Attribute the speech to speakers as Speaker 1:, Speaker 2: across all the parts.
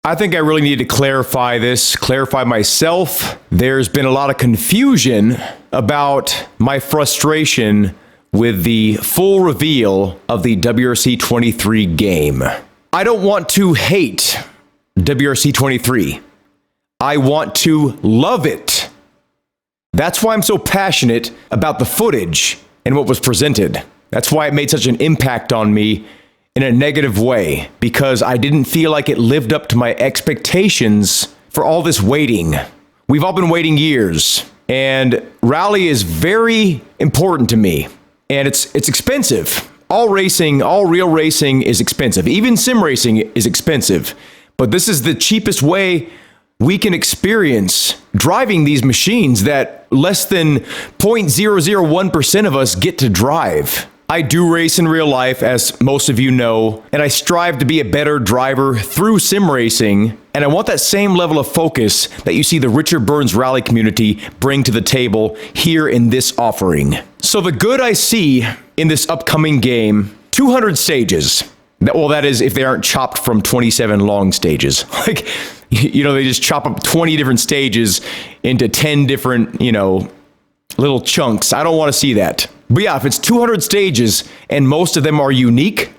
Speaker 1: I think I really need to clarify myself. There's been a lot of confusion about my frustration with the full reveal of the WRC 23 game. I don't want to hate WRC 23. I want to love it. That's why I'm so passionate about the footage and what was presented. That's why it made such an impact on me in a negative way, because I didn't feel like it lived up to my expectations for all this waiting. We've all been waiting years, and rally is very important to me, and it's expensive. All real racing is expensive. Even sim racing is expensive, but this is the cheapest way we can experience driving these machines that less than 0.001% of us get to drive. I do race in real life, as most of you know, and I strive to be a better driver through sim racing, and I want that same level of focus that you see the Richard Burns rally community bring to the table here in this offering. So the good I see in this upcoming game, 200 stages. Well, that is if they aren't chopped from 27 long stages. Like, you know, they just chop up 20 different stages into 10 different, little chunks. I don't want to see that. But yeah, if it's 200 stages and most of them are unique,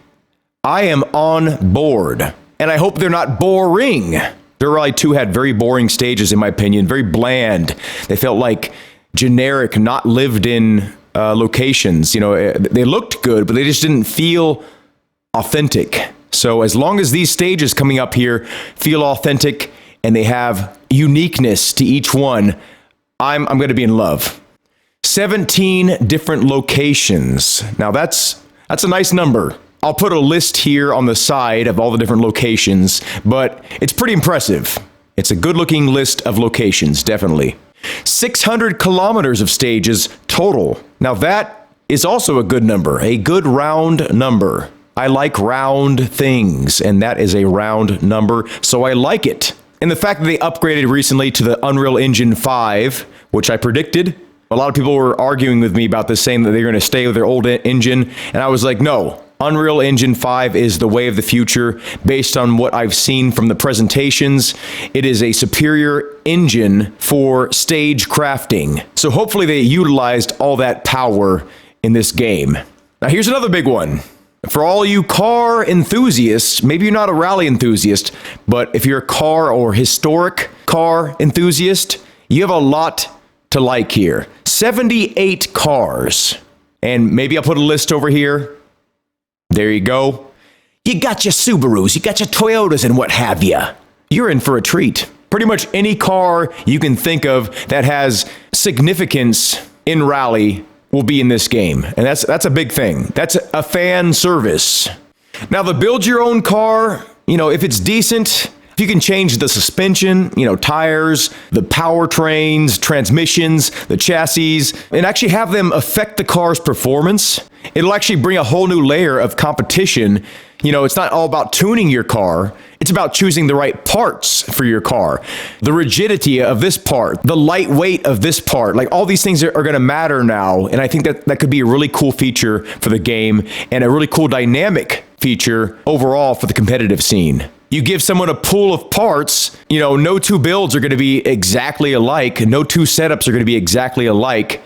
Speaker 1: I am on board. And I hope they're not boring. Their Rally 2 had very boring stages, in my opinion, very bland. They felt like generic, not lived in locations. They looked good, but they just didn't feel authentic. So as long as these stages coming up here feel authentic and they have uniqueness to each one, I'm going to be in love. 17 different locations. Now that's a nice number. I'll put a list here on the side of all the different locations, but it's pretty impressive. It's a good looking list of locations, definitely. 600 kilometers of stages total. Now that is also a good number, a good round number. I like round things, and that is a round number, so I like it. And the fact that they upgraded recently to the Unreal Engine 5, which I predicted. A lot of people were arguing with me about this, saying that they're going to stay with their old engine, and I was like, no. Unreal Engine 5 is the way of the future. Based on what I've seen from the presentations, it is a superior engine for stage crafting. So hopefully they utilized all that power in this game. Now here's another big one. For all you car enthusiasts, maybe you're not a rally enthusiast, but if you're a car or historic car enthusiast, you have a lot to like here. 78 cars. And maybe I'll put a list over here. There you go. You got your Subarus, you got your Toyotas and what have you. You're in for a treat. Pretty much any car you can think of that has significance in rally will be in this game. And that's a big thing. That's a fan service. Now the build your own car, if it's decent, if you can change the suspension, tires, the powertrains, transmissions, the chassis, and actually have them affect the car's performance, it'll actually bring a whole new layer of competition. It's not all about tuning your car. It's about choosing the right parts for your car. The rigidity of this part, the lightweight of this part, like all these things are going to matter now. And I think that could be a really cool feature for the game and a really cool dynamic feature overall for the competitive scene. You give someone a pool of parts, no two builds are going to be exactly alike. No two setups are going to be exactly alike.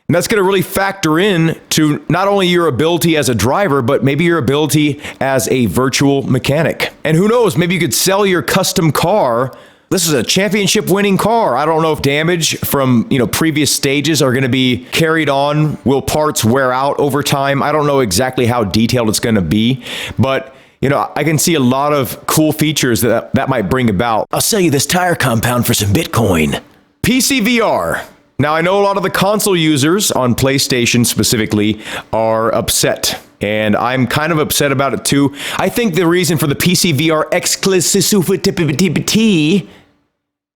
Speaker 1: And that's going to really factor in to not only your ability as a driver, but maybe your ability as a virtual mechanic. And who knows, maybe you could sell your custom car. This is a championship winning car. I don't know if damage from, previous stages are going to be carried on. Will parts wear out over time? I don't know exactly how detailed it's going to be, but I can see a lot of cool features that might bring about. I'll sell you this tire compound for some Bitcoin. PC VR. Now, I know a lot of the console users on PlayStation specifically are upset, and I'm kind of upset about it too. I think the reason for the PC VR exclusivity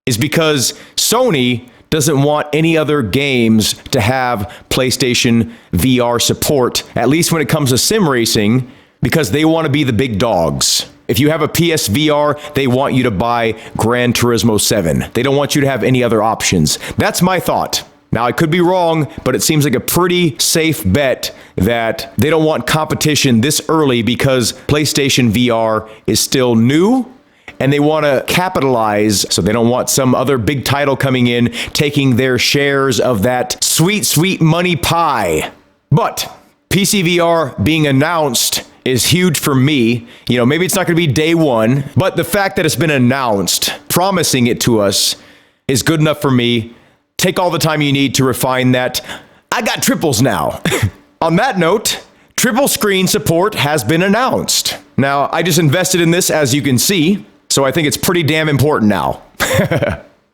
Speaker 1: is because Sony doesn't want any other games to have PlayStation VR support, at least when it comes to sim racing, because they want to be the big dogs. If you have a PSVR, they want you to buy Gran Turismo 7. They don't want you to have any other options. That's my thought. Now, I could be wrong, but it seems like a pretty safe bet that they don't want competition this early because PlayStation VR is still new and they want to capitalize, so they don't want some other big title coming in, taking their shares of that sweet, sweet money pie. But PCVR being announced is huge for me. You know, maybe it's not going to be day one, but the fact that it's been announced, promising it to us, is good enough for me. Take all the time you need to refine that. I got triples now. On that note, triple screen support has been announced. Now, I just invested in this, as you can see, so I think it's pretty damn important now.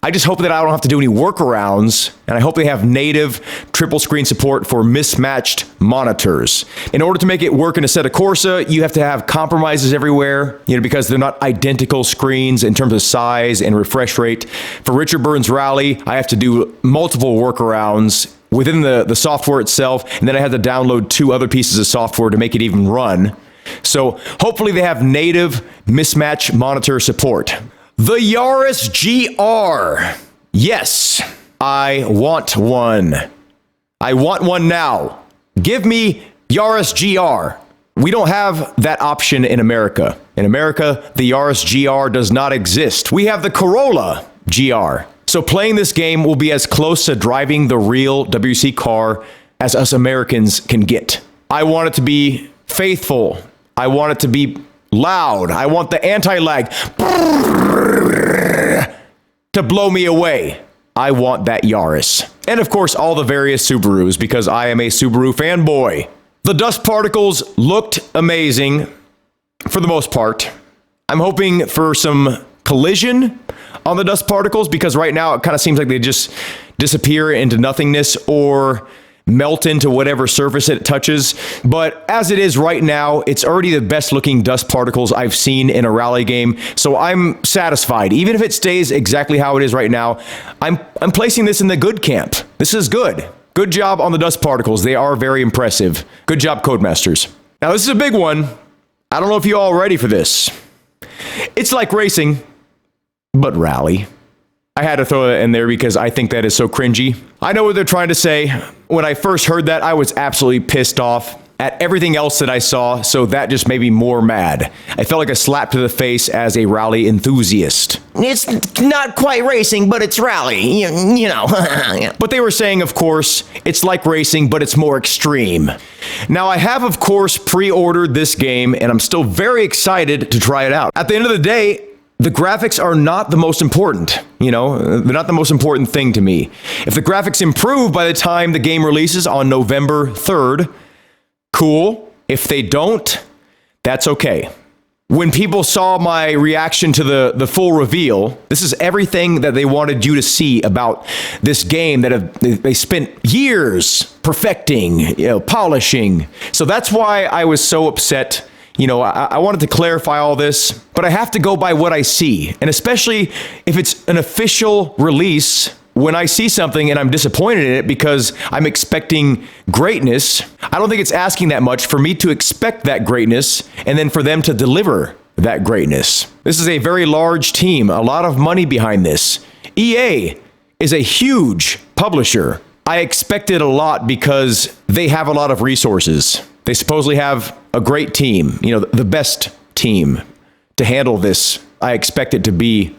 Speaker 1: I just hope that I don't have to do any workarounds, and I hope they have native triple screen support for mismatched monitors. In order to make it work in Assetto Corsa, you have to have compromises everywhere, you know, because they're not identical screens in terms of size and refresh rate. For Richard Burns Rally, I have to do multiple workarounds within the software itself, and then I had to download 2 other pieces of software to make it even run. So hopefully they have native mismatch monitor support. The Yaris GR. Yes, I want one. I want one now. Give me Yaris GR. We don't have that option in America. In America, the Yaris GR does not exist. We have the Corolla GR. So playing this game will be as close to driving the real WRC car as us Americans can get. I want it to be faithful. I want it to be loud. I want the anti-lag to blow me away. I want that Yaris. And of course, all the various Subarus, because I am a Subaru fanboy. The dust particles looked amazing for the most part. I'm hoping for some collision on the dust particles, because right now it kind of seems like they just disappear into nothingness or melt into whatever surface it touches. But as it is right now, it's already the best looking dust particles I've seen in a rally game. So I'm satisfied. Even if it stays exactly how it is right now, I'm placing this in the good camp. This is good. Good job on the dust particles. They are very impressive. Good job, Codemasters. Now this is a big one. I don't know if you all are ready for this. It's like racing, but rally. I had to throw that in there because I think that is so cringy. I know what they're trying to say. When I first heard that, I was absolutely pissed off at everything else that I saw, so that just made me more mad. I felt like a slap to the face as a rally enthusiast. It's not quite racing, but it's rally, you know. But they were saying, of course, it's like racing, but it's more extreme. Now, I have, of course, pre-ordered this game, and I'm still very excited to try it out. At the end of the day, the graphics are not the most important, you know, they're not the most important thing to me. If the graphics improve by the time the game releases on November 3rd, cool. If they don't, that's okay. When people saw my reaction to the full reveal, this is everything that they wanted you to see about this game that they spent years perfecting, you know, polishing. So that's why I was so upset. You know, I wanted to clarify all this, but I have to go by what I see. And especially if it's an official release, when I see something and I'm disappointed in it because I'm expecting greatness, I don't think it's asking that much for me to expect that greatness and then for them to deliver that greatness. This is a very large team, a lot of money behind this. EA is a huge publisher. I expected a lot because they have a lot of resources. They supposedly have a great team, you know, the best team to handle this. I expect it to be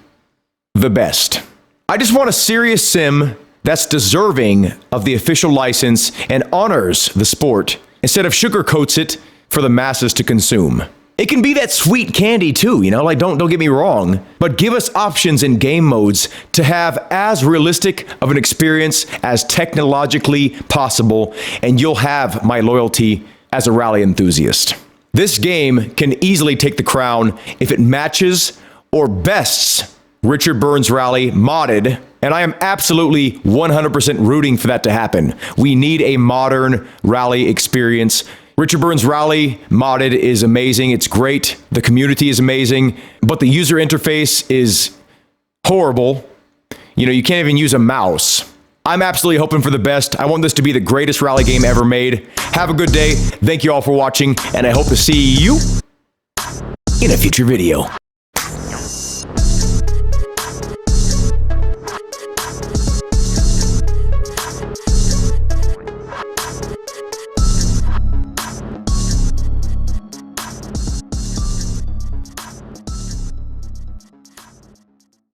Speaker 1: the best. I just want a serious sim that's deserving of the official license and honors the sport instead of sugarcoats it for the masses to consume. It can be that sweet candy too, you know, like don't get me wrong, but give us options in game modes to have as realistic of an experience as technologically possible, and you'll have my loyalty as a rally enthusiast. This game can easily take the crown if it matches or bests Richard Burns Rally modded, and I am absolutely 100% rooting for that to happen. We need a modern rally experience. Richard Burns Rally modded is amazing. It's great. The community is amazing, but the user interface is horrible. You know, you can't even use a mouse. I'm absolutely hoping for the best. I want this to be the greatest rally game ever made. Have a good day. Thank you all for watching, and I hope to see you in a future video.